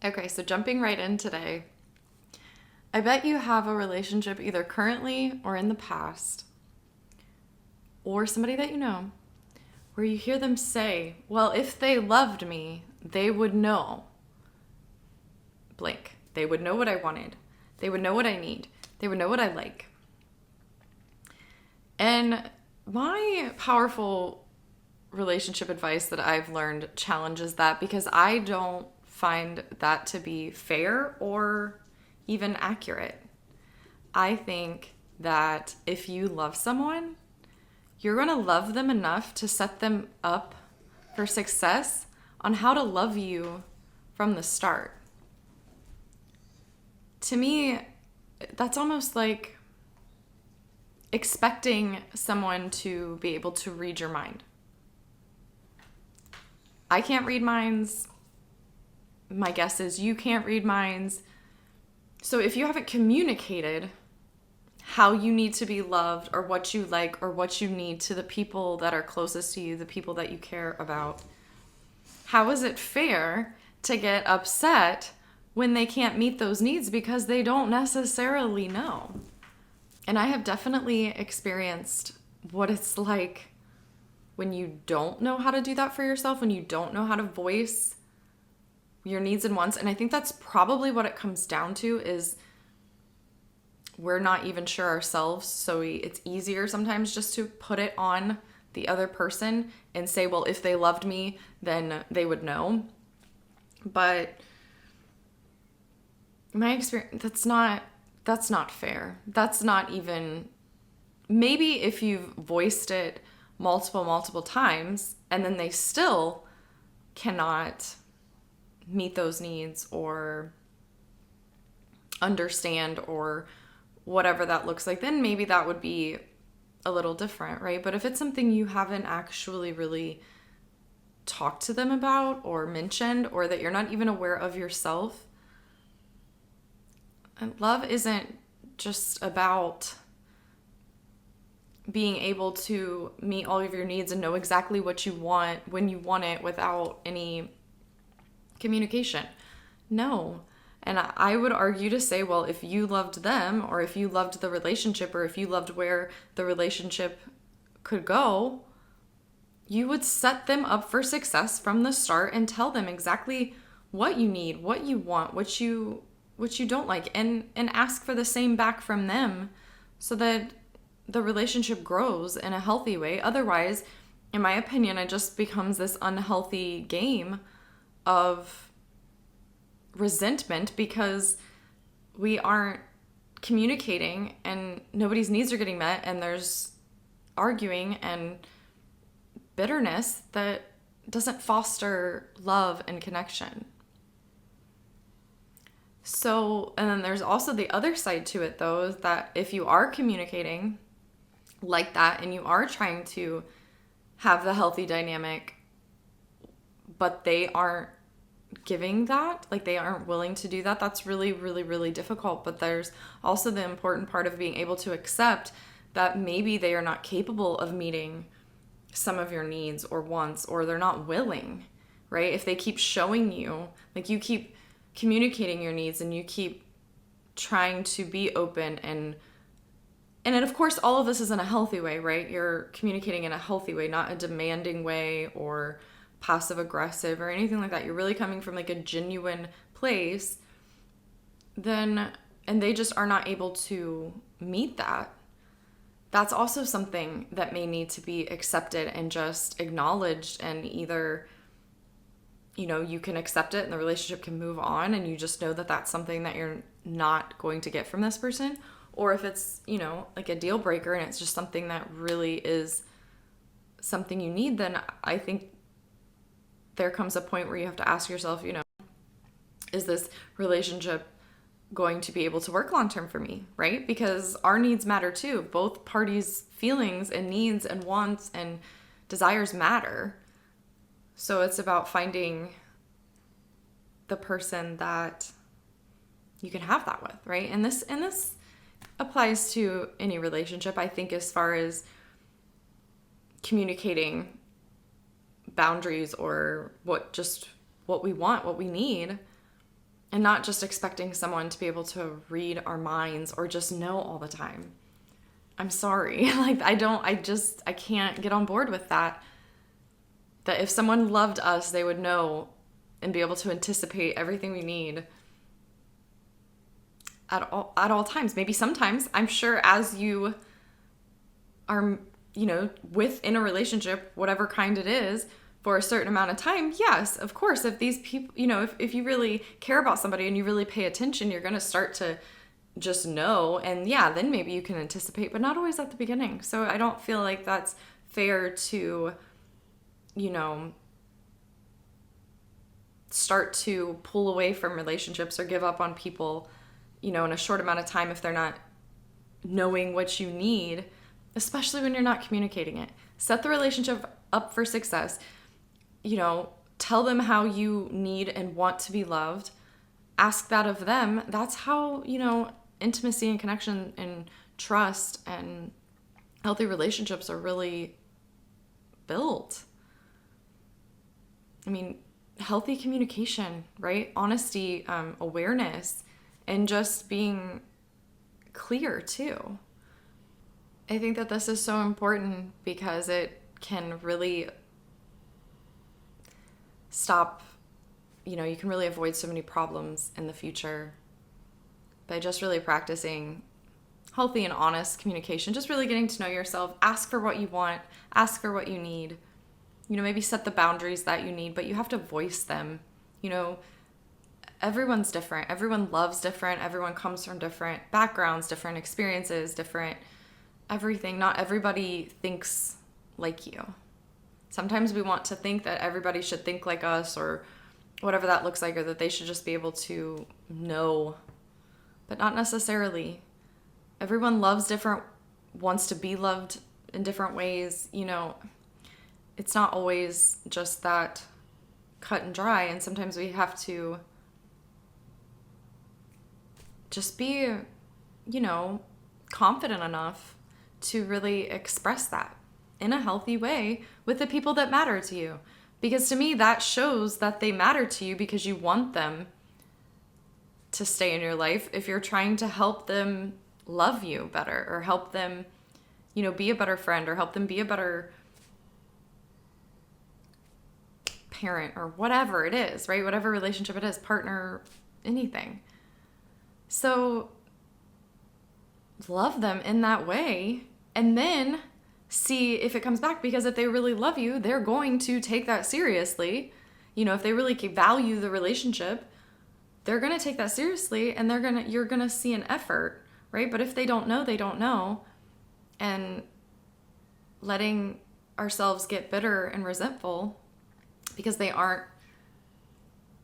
Okay, so jumping right in today, I bet you have a relationship either currently or in the past, or somebody that you know, where you hear them say, well, if they loved me, they would know blank. They would know what I wanted. They would know what I need. They would know what I like. And my powerful relationship advice that I've learned challenges that because I don't find that to be fair or even accurate. I think that if you love someone, you're going to love them enough to set them up for success on how to love you from the start. To me, that's almost like expecting someone to be able to read your mind. I can't read minds. My guess is you can't read minds. So if you haven't communicated how you need to be loved or what you like or what you need to the people that are closest to you, the people that you care about, how is it fair to get upset when they can't meet those needs because they don't necessarily know? And I have definitely experienced what it's like when you don't know how to do that for yourself, when you don't know how to voice your needs and wants. And I think that's probably what it comes down to is we're not even sure ourselves. So it's easier sometimes just to put it on the other person and say, well, if they loved me, then they would know. But my experience, that's not fair. That's not even, maybe if you've voiced it multiple times and then they still cannot meet those needs or understand or whatever that looks like, then maybe that would be a little different, right? But if it's something you haven't actually really talked to them about or mentioned, or that you're not even aware of yourself, and love isn't just about being able to meet all of your needs and know exactly what you want when you want it without any communication. No. And I would argue to say, well, if you loved them or if you loved the relationship or if you loved where the relationship could go, you would set them up for success from the start and tell them exactly what you need, what you want, what you don't like, and ask for the same back from them so that the relationship grows in a healthy way. Otherwise, in my opinion, it just becomes this unhealthy game of resentment because we aren't communicating and nobody's needs are getting met and there's arguing and bitterness that doesn't foster love and connection. So, and then there's also the other side to it though, is that if you are communicating like that and you are trying to have the healthy dynamic, but they aren't giving that, like they aren't willing to do that, that's really difficult. But there's also the important part of being able to accept that maybe they are not capable of meeting some of your needs or wants, or they're not willing, right? If they keep showing you, like you keep communicating your needs and you keep trying to be open and then of course all of this is in a healthy way, right? You're communicating in a healthy way, not a demanding way or passive aggressive or anything like that. You're really coming from like a genuine place, then, and they just are not able to meet that. That's also something that may need to be accepted and just acknowledged, and either, you know, you can accept it and the relationship can move on and you just know that that's something that you're not going to get from this person. Or if it's, you know, like a deal breaker and it's just something that really is something you need, then I think there comes a point where you have to ask yourself, you know, is this relationship going to be able to work long term for me, right? Because our needs matter too. Both parties' feelings and needs and wants and desires matter. So it's about finding the person that you can have that with, right? And this applies to any relationship, I think, as far as communicating boundaries or what we want, what we need. and not just expecting someone to be able to read our minds or just know all the time. I'm sorry. Like, I can't get on board with that. That if someone loved us, they would know and be able to anticipate everything we need at all times. Maybe sometimes, I'm sure, as you are, within a relationship, whatever kind it is, for a certain amount of time, yes, of course, if these people, if you really care about somebody and you really pay attention, you're going to start to just know. And yeah, then maybe you can anticipate, but not always at the beginning. So I don't feel like that's fair to, start to pull away from relationships or give up on people, in a short amount of time if they're not knowing what you need, especially when you're not communicating it. Set the relationship up for success. Tell them how you need and want to be loved. Ask that of them. That's how, intimacy and connection and trust and healthy relationships are really built. I mean, healthy communication, right? Honesty, awareness, and just being clear too. I think that this is so important because it can really stop, you can really avoid so many problems in the future by just really practicing healthy and honest communication, just really getting to know yourself. Ask for what you want, ask for what you need. Maybe set the boundaries that you need, but you have to voice them. Everyone's different. Everyone loves different. Everyone comes from different backgrounds, different experiences, different everything. Not everybody thinks like you. Sometimes we want to think that everybody should think like us or whatever that looks like, or that they should just be able to know, but not necessarily. Everyone loves different, wants to be loved in different ways. It's not always just that cut and dry, and sometimes we have to just be, confident enough to really express that in a healthy way with the people that matter to you. Because to me, that shows that they matter to you because you want them to stay in your life. If you're trying to help them love you better, or help them, be a better friend, or help them be a better parent, or whatever it is, right? Whatever relationship it is, partner, anything. So love them in that way, and then see if it comes back, because if they really love you, they're going to take that seriously. If they really value the relationship, they're going to take that seriously, and you're going to see an effort, right? But if they don't know, they don't know. And letting ourselves get bitter and resentful because they aren't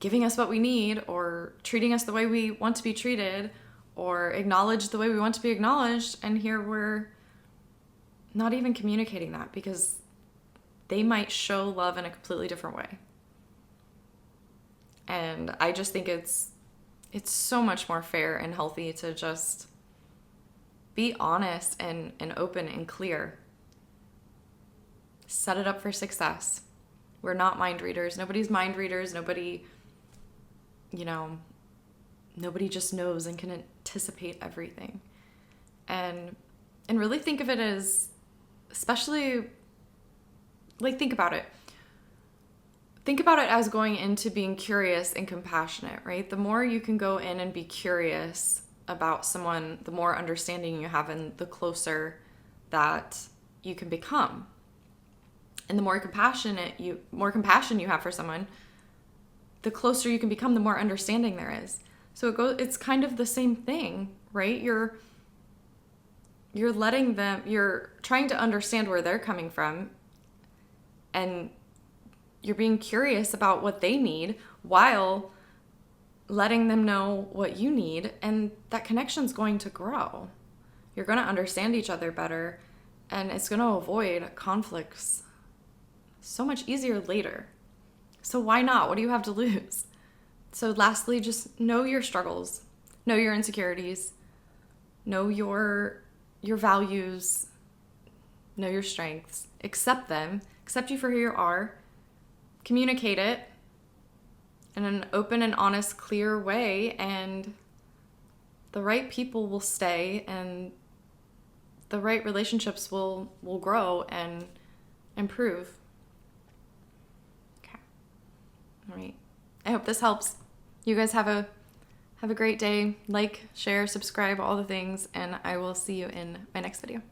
giving us what we need, or treating us the way we want to be treated, or acknowledged the way we want to be acknowledged, and here we're not even communicating that because they might show love in a completely different way. And I just think it's so much more fair and healthy to just be honest and open and clear. Set it up for success. We're not mind readers. Nobody's mind readers. Nobody just knows and can anticipate everything. And really think of it as, especially, like, think about it. Think about it as going into being curious and compassionate, right? The more you can go in and be curious about someone, the more understanding you have, and the closer that you can become. And the more compassion you have for someone, the closer you can become, the more understanding there is. So it's kind of the same thing, right? You're letting them, you're trying to understand where they're coming from, and you're being curious about what they need while letting them know what you need, and that connection's going to grow. You're going to understand each other better, and it's going to avoid conflicts so much easier later. So why not? What do you have to lose? So lastly, just know your struggles, know your insecurities, know your values, know your strengths, accept them, accept you for who you are, communicate it, in an open and honest, clear way, and the right people will stay, and the right relationships will grow and improve. Okay. All right. I hope this helps. You guys have a great day. Like, share, subscribe, all the things, and I will see you in my next video.